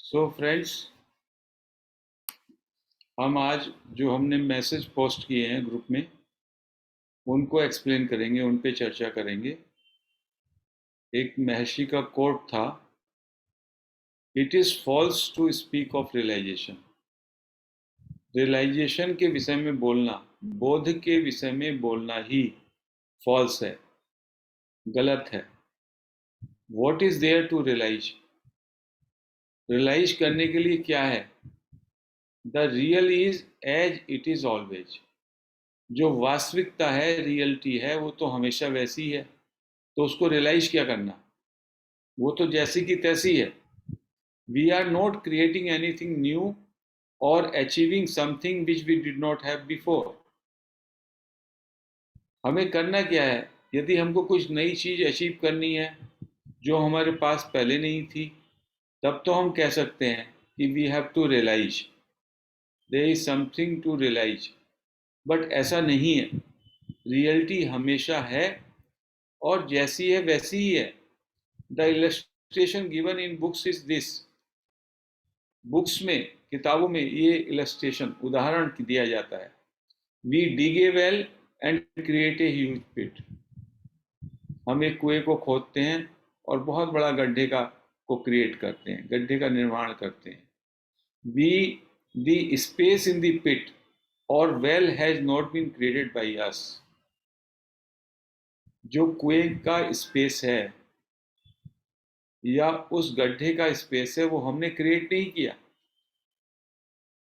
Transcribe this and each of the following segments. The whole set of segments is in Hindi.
सो फ्रेंड्स, हम आज जो हमने मैसेज पोस्ट किए हैं ग्रुप में उनको एक्सप्लेन करेंगे, उन पे चर्चा करेंगे। एक महर्षि का कोट था, it is false to speak of realisation. Realisation के विषय में बोलना, बोध के विषय में बोलना ही फॉल्स है, गलत है। What is there to realise? Realise करने के लिए क्या है? The real is as it is always. जो वास्तविकता है, रियलिटी है, वो तो हमेशा वैसी है, तो उसको रियलाइज क्या करना? वो तो जैसी की तैसी है। We are not creating anything new और achieving something which we did not have before. हमें करना क्या है? यदि हमको कुछ नई चीज अचीव करनी है जो हमारे पास पहले नहीं थी, तब तो हम कह सकते हैं कि we have to realise, there is something to realise. But ऐसा नहीं है। रियलिटी हमेशा है और जैसी है वैसी ही है। The illustration given in books is this. Books में, किताबों में ये इलस्ट्रेशन, उदाहरण दिया जाता है। We dig a well and create a huge pit. हम एक कुएं को खोदते हैं और बहुत बड़ा गड्ढे का को क्रिएट करते हैं, गड्ढे का निर्माण करते हैं। We the space in the pit और well has not been created by us. जो कुएं का स्पेस है या उस गड्ढे का स्पेस है, वो हमने क्रिएट नहीं किया।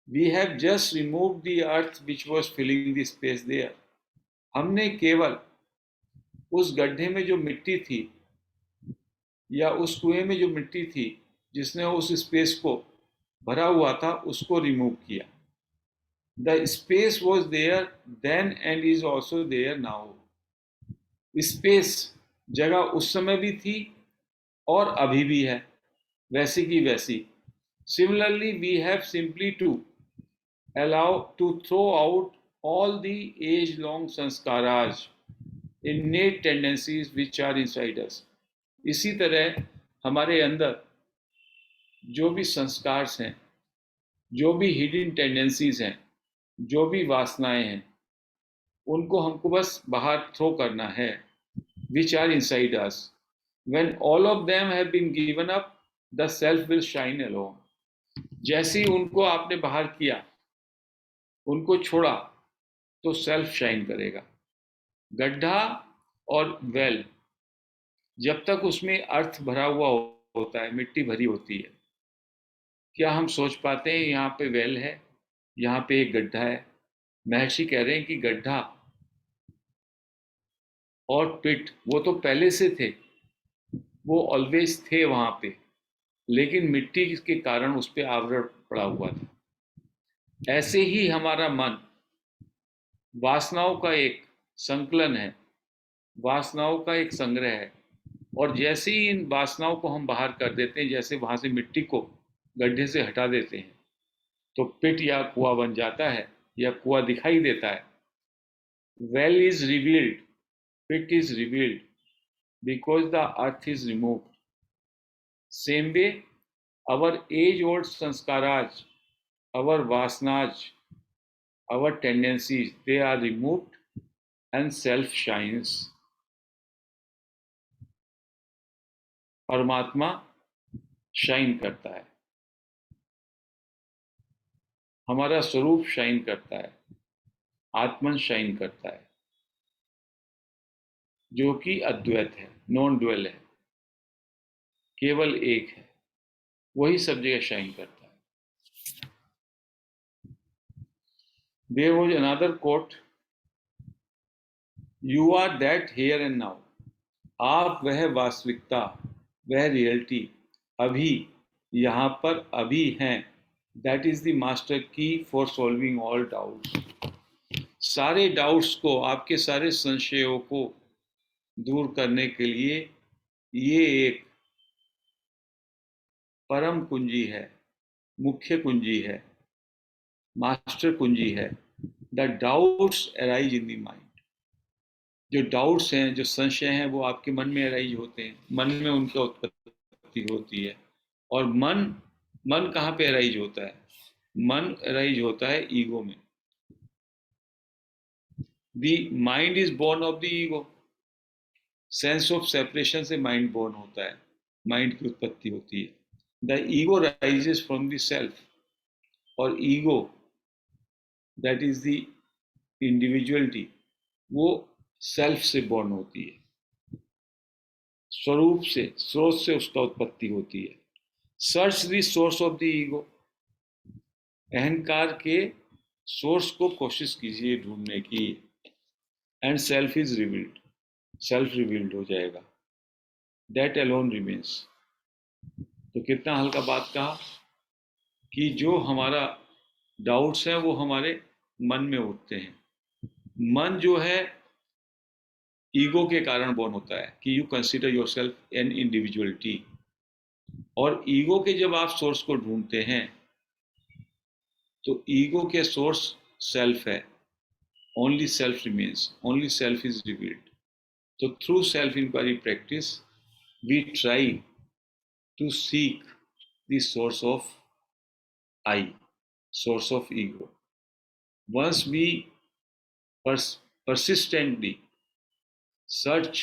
We have just remove the earth which was filling the space there. हमने केवल उस गड्ढे में जो मिट्टी थी या उस कुएं में जो मिट्टी थी जिसने उस स्पेस को भरा हुआ था, उसको रिमूव किया। The space was there then and is also there now. Space, जगह उस समय भी थी और अभी भी है, वैसी की वैसी। Similarly we have simply to allow to throw out all the age-long sanskaras, innate tendencies which are inside us. इसी तरह हमारे अंदर जो भी संस्कार हैं, जो भी हिडन टेंडेंसीज हैं, जो भी वासनाएं हैं, उनको हमको बस बाहर थ्रो करना है। which are inside us. When all of them have been given up, the self will shine alone. जैसे ही उनको आपने बाहर किया, उनको छोड़ा, तो सेल्फ शाइन करेगा। गड्ढा और वेल, जब तक उसमें अर्थ भरा हुआ होता है, मिट्टी भरी होती है, क्या हम सोच पाते हैं यहाँ पे वेल है, यहाँ पे एक गड्ढा है? महर्षि कह रहे हैं कि गड्ढा और पिट वो तो पहले से थे, वो ऑलवेज थे वहां पे, लेकिन मिट्टी के कारण उस पर आवरण पड़ा हुआ था। ऐसे ही हमारा मन वासनाओं का एक संकलन है, वासनाओं का एक संग्रह है। और जैसे ही इन वासनाओं को हम बाहर कर देते हैं, जैसे वहां से मिट्टी को गड्ढे से हटा देते हैं, तो पिट या कुआं बन जाता है, या कुआं दिखाई देता है। Well is revealed, pit is revealed, because the earth is removed. Same way our age old sanskaras, our vasanas, our tendencies, they are removed and self shines. परमात्मा शाइन करता है, हमारा स्वरूप शाइन करता है, आत्मन शाइन करता है, जो कि अद्वैत है, नॉन ड्वेल है, केवल एक है। वही सब जगह शाइन करता है। There was another quote, you are that here and now. आप वह वास्तविकता, वह रियलिटी, अभी यहाँ पर अभी हैं। दैट इज द मास्टर की फॉर सॉल्विंग ऑल डाउट्स। सारे डाउट्स को, आपके सारे संशयों को दूर करने के लिए ये एक परम कुंजी है, मुख्य कुंजी है, मास्टर कुंजी है। The doubts arise in the mind. जो डाउट्स हैं, जो संशय हैं, वो आपके मन में अराइज होते हैं, मन में उनकी उत्पत्ति होती है। और मन मन कहाँ पे अराइज होता है? मन अराइज होता है ईगो में. The mind is born of the ego. Sense of separation से माइंड बोर्न होता है, माइंड की उत्पत्ति होती है. The ego rises from the self. और ego, that is the individuality, वो सेल्फ से बोर्न होती है. स्वरूप से, स्रोत से उसका उत्पत्ति होती है. Search the source of the ego. अहंकार के सोर्स को कोशिश कीजिए ढूंढने की. And self is revealed. Self revealed हो जाएगा. That alone remains. तो कितना हल्का बात कहा कि जो हमारा डाउट्स है वो हमारे मन में उठते हैं. मन जो है ईगो के कारण बॉर्न होता है कि you consider your self N individuality. और ईगो के जब आप सोर्स को ढूंढते हैं तो ईगो के सोर्स सेल्फ है. Only self remains, only self is revealed. तो through self inquiry practice we try to seek the source of I, source of ego. Once we persistently search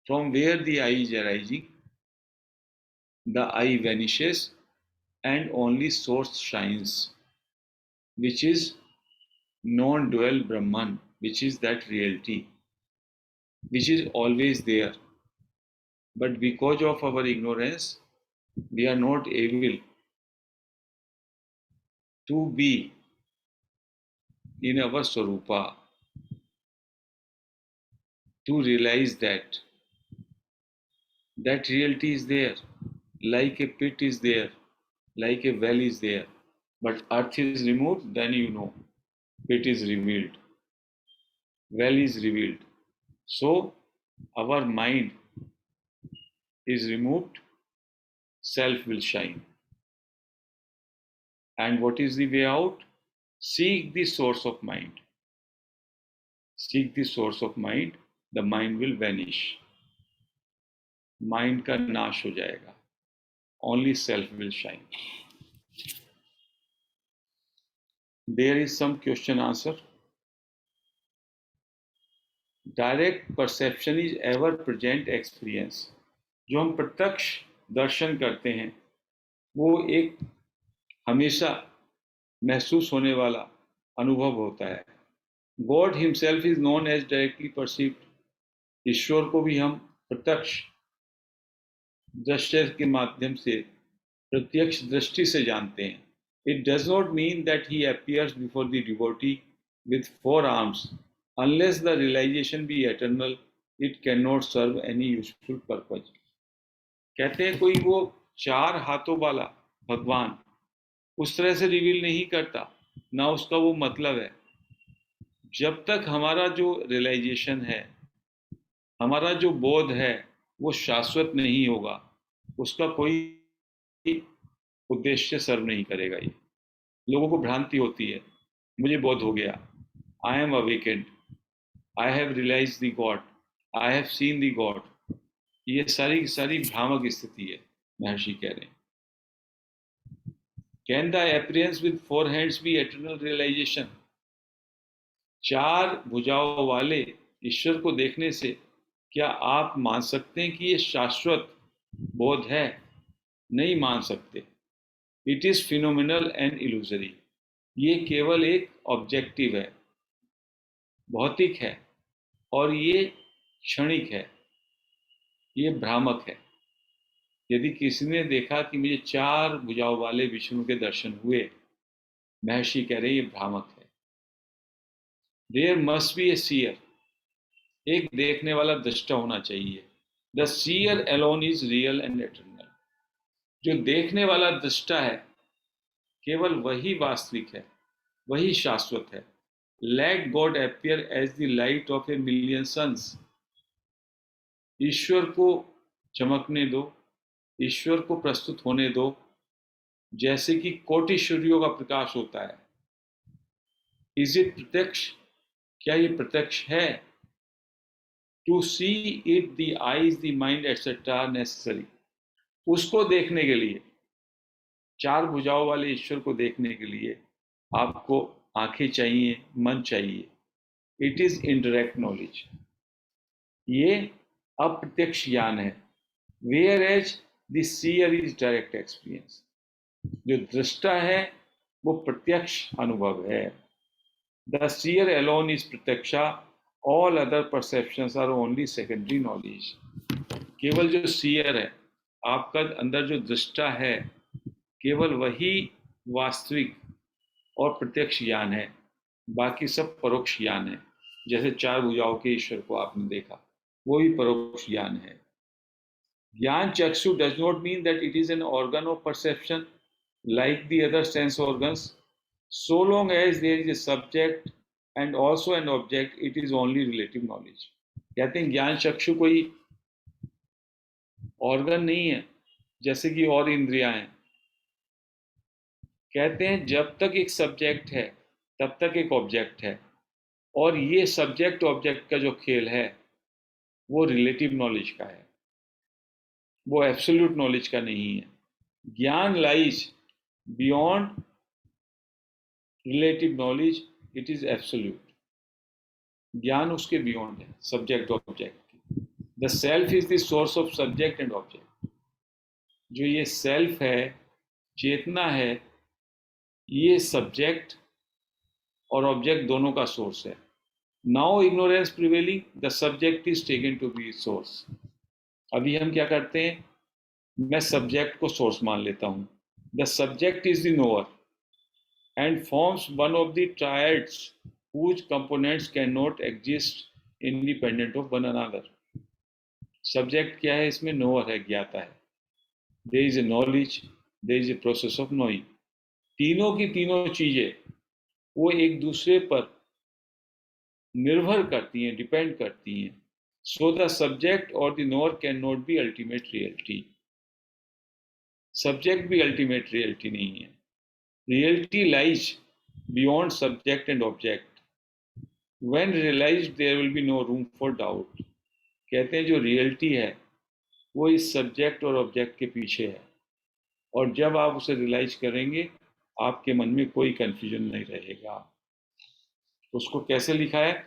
from where the I is arising, the I vanishes and only source shines, which is non-dual Brahman, which is that reality, which is always there. But because of our ignorance, we are not able to be in our Swarupa, to realize that reality is there, like a pit is there, like a well is there. But earth is removed, then you know, pit is revealed, well is revealed. So our mind is removed, self will shine. And what is the way out? Seek the source of mind. Seek the source of mind, the mind will vanish. Mind का नाश हो जाएगा. Only self will shine. There is some question answer. Direct perception is ever present experience. जो हम प्रत्यक्ष दर्शन करते हैं वो एक हमेशा महसूस होने वाला अनुभव होता है. God himself is known as directly perceived. ईश्वर को भी हम प्रत्यक्ष दृष्टि के माध्यम से, प्रत्यक्ष दृष्टि से जानते हैं. It does not mean that he appears before the devotee with 4 arms. Unless the realization be eternal, it cannot serve any useful purpose. कहते हैं कोई वो 4 हाथों वाला भगवान उस तरह से रिवील नहीं करता, ना उसका वो मतलब है. जब तक हमारा जो रियलाइजेशन है, हमारा जो बोध है, वो शाश्वत नहीं होगा, उसका कोई उद्देश्य सर्व नहीं करेगा. ये लोगों को भ्रांति होती है, मुझे बोध हो गया, I am awakened, I have realized the God, I have seen the God. ये सारी सारी भ्रामक स्थिति है. महर्षि कह रहे हैं, Can the appearance with 4 hands be eternal realization? 4 भुजाओं वाले ईश्वर को देखने से क्या आप मान सकते हैं कि ये शाश्वत बोध है? नहीं मान सकते. It is phenomenal and illusory. ये केवल एक ऑब्जेक्टिव है, भौतिक है, और ये क्षणिक है, ये भ्रामक है. यदि किसी ने देखा कि मुझे 4 भुजाओं वाले विष्णु के दर्शन हुए, महर्षि कह रहे ये भ्रामक है. There must be a seer. एक देखने वाला दृष्टा होना चाहिए. The seer alone is real and eternal. जो देखने वाला दृष्टा है केवल वही वास्तविक है, वही शाश्वत है. Let God appear as the light of a million suns. ईश्वर को चमकने दो, ईश्वर को प्रस्तुत होने दो जैसे कि कोटि सूर्यों का प्रकाश होता है. इज इट प्रत्यक्ष? क्या ये प्रत्यक्ष है? To see it the eyes, the mind etcetera necessary. उसको देखने के लिए चार भुजाओं वाले ईश्वर को देखने के लिए आपको आंखें चाहिए, मन चाहिए. It is indirect knowledge. ये अप्रत्यक्ष ज्ञान है. Whereas the seer is direct experience. जो दृष्टा है वो प्रत्यक्ष अनुभव है. द सीयर अलोन इज प्रत्यक्षा. All other perceptions are only secondary knowledge. केवल जो सीयर है, आपका अंदर जो दृष्टा है, केवल वही वास्तविक और प्रत्यक्ष ज्ञान है. बाकी सब परोक्ष ज्ञान है. जैसे चार भुजाओं के ईश्वर को आपने देखा, वो भी परोक्ष ज्ञान है. ज्ञान चक्षु does not mean that it is an organ of perception like the other sense organs. So long as there is a subject and also an object, it is only relative knowledge. कहते हैं ज्ञान चक्षु कोई ऑर्गन नहीं है जैसे कि और इंद्रियां हैं. कहते हैं जब तक एक सब्जेक्ट है तब तक एक ऑब्जेक्ट है, और ये सब्जेक्ट ऑब्जेक्ट का जो खेल है वो रिलेटिव नॉलेज का है, वो एब्सोल्यूट नॉलेज का नहीं है. ज्ञान lies beyond relative knowledge, it is absolute. ज्ञान उसके बियॉन्ड है subject object. The self is the source of subject and object. जो ये सेल्फ है, चेतना है, ये सब्जेक्ट और ऑब्जेक्ट दोनों का सोर्स है. Now ignorance prevailing, the subject is taken to be source. अभी हम क्या करते हैं, मैं सब्जेक्ट को सोर्स मान लेता हूं. The subject is the knower and forms one of the triads whose components cannot exist independent of one another. Subject क्या है इसमें? knower है, ज्ञाता है. There is a knowledge, there is a process of knowing. तीनों की तीनों चीजें वो एक दूसरे पर निर्भर करती हैं, डिपेंड करती हैं. So the subject or the knower cannot be ultimate reality. Subject भी ultimate reality नहीं है. Reality lies beyond subject and object. When realized, there will be no room for doubt. कहते हैं जो रियलिटी है वो इस सब्जेक्ट और ऑब्जेक्ट के पीछे है, और जब आप उसे रियलाइज करेंगे आपके मन में कोई कंफ्यूजन नहीं रहेगा. उसको कैसे लिखा है?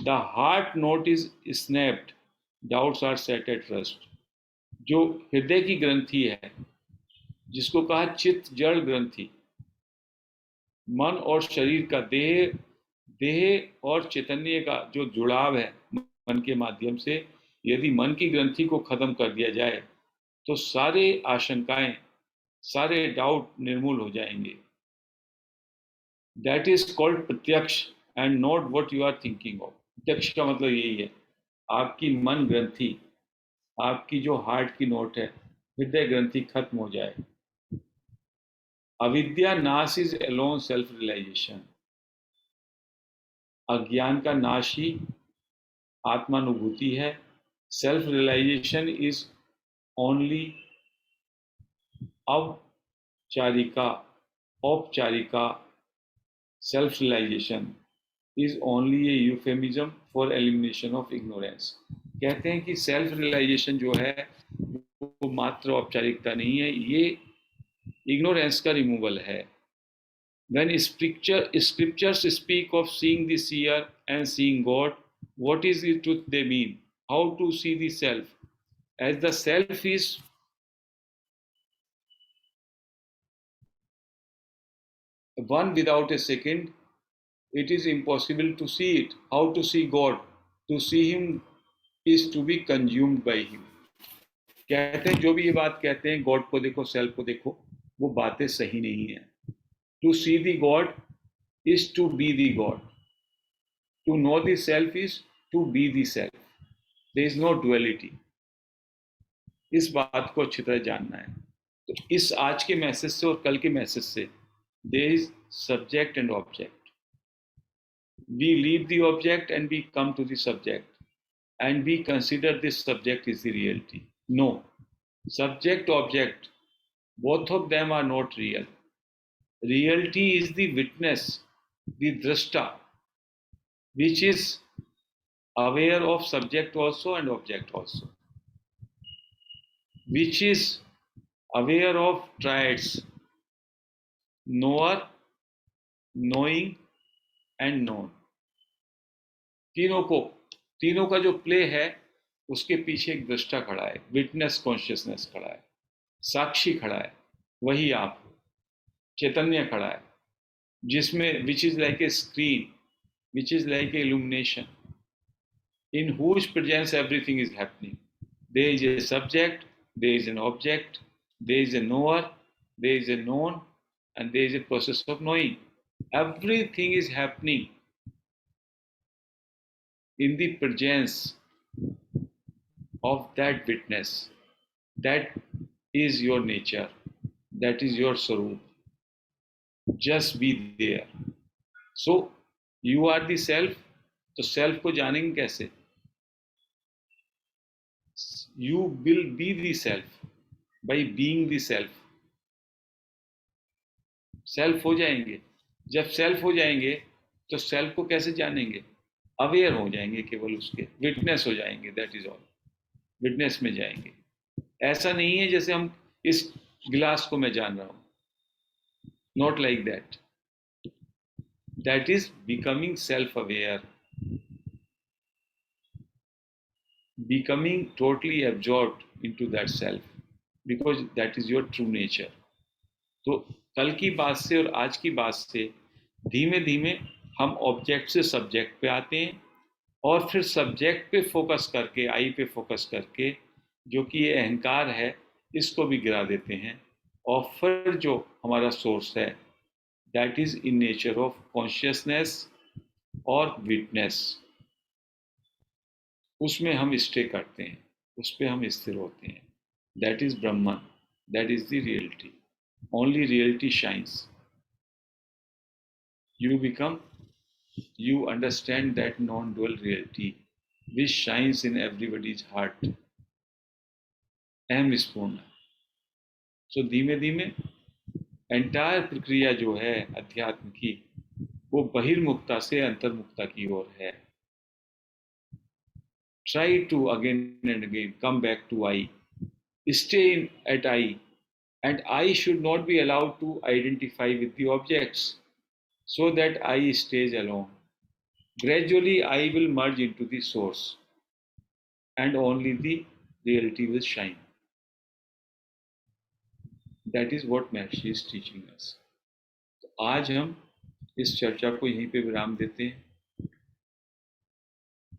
The heart knot is snapped, doubts are set at rest. जो हृदय की ग्रंथि है, जिसको कहा चित्त जड़ ग्रंथि, मन और शरीर का, देह और चैतन्य का जो जुड़ाव है मन के माध्यम से, यदि मन की ग्रंथि को खत्म कर दिया जाए तो सारे आशंकाएं, सारे डाउट निर्मूल हो जाएंगे. दैट इज कॉल्ड प्रत्यक्ष and not what you are thinking of. प्रत्यक्ष का मतलब यही है, आपकी मन ग्रंथि, आपकी जो हार्ट की नोट है, हृदय ग्रंथि खत्म हो जाए. अविद्या नाश इज अलोन सेल्फ रियलाइजेशन. अज्ञान का नाश ही आत्मानुभूति है. सेल्फ रियलाइजेशन इज ओनली औपचारिका. Self realization is only a euphemism for elimination of ignorance. कहते हैं कि सेल्फ रियलाइजेशन जो है वो मात्र औपचारिकता नहीं है, ये इग्नोरेंस का रिमूवल है. When scriptures speak of seeing the seer and seeing God, what is the truth they mean? How to see the self? As the self is one without a second, it is impossible to see it. How to see God? To see Him is to be consumed by Him. कहते हैं जो भी ये बात कहते हैं गॉड को देखो, सेल्फ को देखो, वो बातें सही नहीं है. To see the God is to be the God. To know the self is to be the self. There is no duality. इस बात को अच्छी तरह जानना है. तो इस आज के मैसेज से और कल के मैसेज से, there is subject and object. We leave the object and we come to the subject and we consider this subject is the reality. No, subject object, both of them are not real. Reality is the witness, the drashta, which is aware of subject also and object also, which is aware of triads, knower, knowing and known। तीनों का जो प्ले है उसके पीछे एक दृष्टा खड़ा है, विटनेस कॉन्शियसनेस खड़ा है, साक्षी खड़ा है, वही आप हो। चैतन्य खड़ा है, जिसमें which is like a screen, which is like a illumination, in whose presence everything is happening. There is a subject, there is an object, there is a knower, there is a known, and there is a process of knowing. Everything is happening in the presence of that witness. That is your nature, that is your swaroop. Just be there. So, you are the self, तो सेल्फ को जानेंगे कैसे? You will be the self by being the self. Self हो जाएंगे। जब सेल्फ हो जाएंगे तो सेल्फ को कैसे जानेंगे? अवेयर हो जाएंगे, केवल उसके विटनेस हो जाएंगे, दैट इज ऑल। विटनेस में जाएंगे। ऐसा नहीं है जैसे हम इस गिलास को मैं जान रहा हूं, not like that. That is becoming self aware, becoming totally absorbed into that self, because that is your true nature। तो कल की बात से और आज की बात से धीमे धीमे हम ऑब्जेक्ट से सब्जेक्ट पे आते हैं, और फिर सब्जेक्ट पे फोकस करके, आई पे फोकस करके, जो कि ये अहंकार है, इसको भी गिरा देते हैं। और फिर जो हमारा सोर्स है, that is in nature of consciousness और विटनेस, उसमें हम स्टे करते हैं, उस पर हम स्थिर होते हैं। That is Brahman, that is the reality. Only reality shines. You become, you understand that non-dual reality which shines in everybody's heart। अहम स्पूर्ण। सो धीमे धीमे एंटायर प्रक्रिया जो है अध्यात्म की, वो बहिर्मुखता से अंतर्मुखता की ओर है। Try to again and again come back to I, stay at I, and I should not be allowed to identify with the objects, so that I stays alone। Gradually I will merge into the source, and only the reality will shine। That is what Maharishi is teaching us। तो आज हम इस चर्चा को यहीं पे विराम देते हैं।